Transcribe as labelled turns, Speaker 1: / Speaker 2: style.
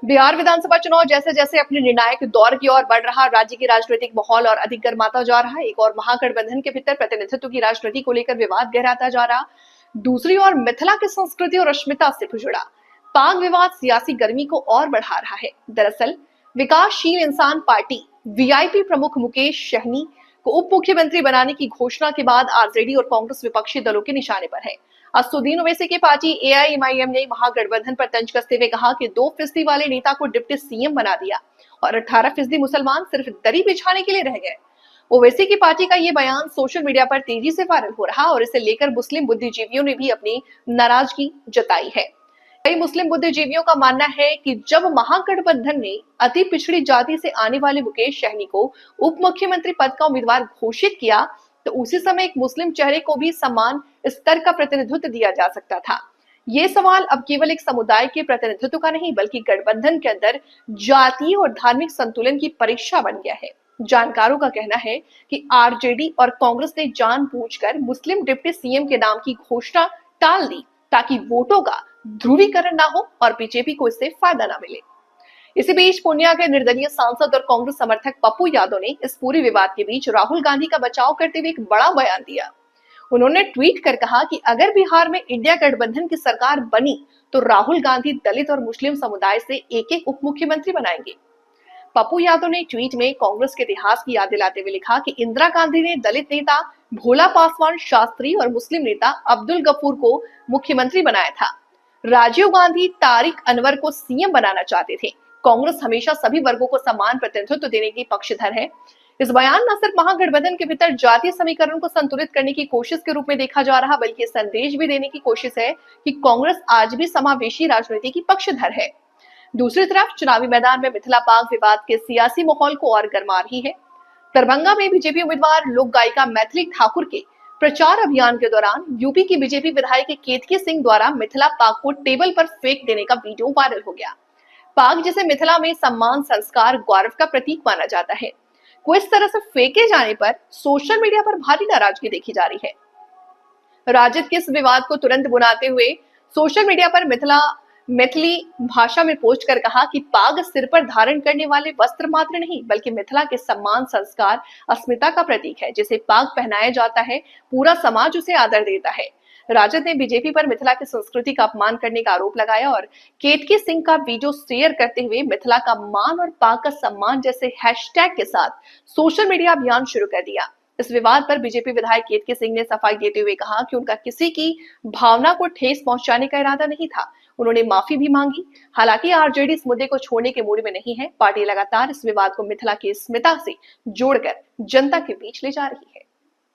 Speaker 1: बिहार विधानसभा चुनाव जैसे जैसे अपने निर्णायक दौर की ओर बढ़ रहा, राज्य की राजनीतिक माहौल और अधिक गर्माता जा रहा है। एक और महागठबंधन के भीतर प्रतिनिधित्व की राजनीति को लेकर विवाद गहराता जा रहा। दूसरी ओर मिथिला की संस्कृति और अस्मिता से जुड़ा पाक विवाद सियासी गर्मी को और बढ़ा रहा है। दरअसल विकासशील इंसान पार्टी वीआईपी प्रमुख मुकेश सहनी को उप मुख्यमंत्री बनाने की घोषणा के बाद आरजेडी और कांग्रेस विपक्षी दलों के निशाने पर है। असदुद्दीन ओवैसी की पार्टी एआईएमआईएम ने महागठबंधन पर तंज कसते हुए कहा कि 2% वाले नेता को डिप्टी सीएम बना दिया और 18% मुसलमान सिर्फ दरी बिछाने के लिए रह गए। ओवैसी की पार्टी का ये बयान सोशल मीडिया पर तेजी से वायरल हो रहा और इसे लेकर मुस्लिम बुद्धिजीवियों ने भी अपनी नाराजगी जताई है। कई मुस्लिम बुद्धिजीवियों का मानना है कि जब महागठबंधन ने अति पिछड़ी जाति से आने वाले मुकेश सहनी को उप मुख्यमंत्री पद का उम्मीदवार घोषित किया, तो उसी समय एक मुस्लिम चेहरे को भी समान स्तर का प्रतिनिधित्व दिया जा सकता था। ये सवाल अब केवल एक समुदाय के प्रतिनिधित्व का नहीं, बल्कि गठबंधन के अंदर जातीय और धार्मिक संतुलन की परीक्षा बन गया है। जानकारों का कहना है कि आरजेडी और कांग्रेस ने जानबूझकर मुस्लिम डिप्टी सीएम के नाम की घोषणा टाल दी ताकि वोटों का ध्रुवीकरण ना हो और बीजेपी को इससे फायदा ना मिले। इसी बीच पूर्णिया के निर्दलीय सांसद और कांग्रेस समर्थक पप्पू यादव ने इस पूरे विवाद के बीच राहुल गांधी का बचाव करते हुए एक बड़ा बयान दिया। उन्होंने ट्वीट कर कहा कि अगर बिहार में इंडिया गठबंधन की सरकार बनी तो राहुल गांधी दलित और मुस्लिम समुदाय से एक एक उप मुख्यमंत्री बनाएंगे। पप्पू यादव ने ट्वीट में कांग्रेस के इतिहास की याद दिलाते हुए लिखा कि इंदिरा गांधी ने दलित नेता भोला पासवान शास्त्री और मुस्लिम नेता अब्दुल गफूर को मुख्यमंत्री बनाया था। राजीव गांधी तारिक अनवर को सीएम बनाना चाहते थे। कांग्रेस हमेशा सभी वर्गों को समान प्रतिनिधित्व देने की पक्षधर है। इस बयान न सिर्फ महागठबंधन के भीतर जातीय समीकरण को संतुलित करने की कोशिश के रूप में देखा जा रहा, बल्कि संदेश भी देने की कोशिश है कि कांग्रेस आज भी समावेशी राजनीति की पक्षधर है। दूसरी तरफ चुनावी मैदान में मिथिला पाक विवाद के सियासी माहौल को और गर्मा रही है। दरभंगा में बीजेपी उम्मीदवार लोक गायिका मैथिली ठाकुर के प्रचार अभियान के दौरान यूपी की बीजेपी विधायक केतकी सिंह द्वारा मिथिला पाक को टेबल पर फेंक देने का वीडियो वायरल हो गया। पाक जिसे मिथिला में सम्मान, संस्कार, गौरव का प्रतीक माना जाता है, को इस तरह से फेंके जाने पर सोशल मीडिया पर भारी नाराजगी देखी जा रही है। राजद के इस विवाद को तुरंत बुनाते हुए सोशल मीडिया पर मैथिली भाषा में पोस्ट कर कहा कि पाग सिर पर धारण करने वाले वस्त्र मात्र नहीं, बल्कि मिथिला के सम्मान, संस्कार, अस्मिता का प्रतीक है। जिसे पाग पहनाया जाता है, पूरा समाज उसे आदर देता है। राजद ने बीजेपी पर मिथिला की संस्कृति का अपमान करने का आरोप लगाया और केतकी सिंह का वीडियो शेयर करते हुए मिथिला का मान और पाक का सम्मान जैसे हैशटैग के साथ सोशल मीडिया अभियान शुरू कर दिया। इस विवाद पर बीजेपी विधायक केतकी सिंह ने सफाई देते हुए कहा कि उनका किसी की भावना को ठेस पहुंचाने का इरादा नहीं था। उन्होंने माफी भी मांगी। हालांकि आरजेडी इस मुद्दे को छोड़ने के मूड में नहीं है। पार्टी लगातार इस विवाद को मिथिला की अस्मिता से जोड़कर जनता के बीच ले जा रही है।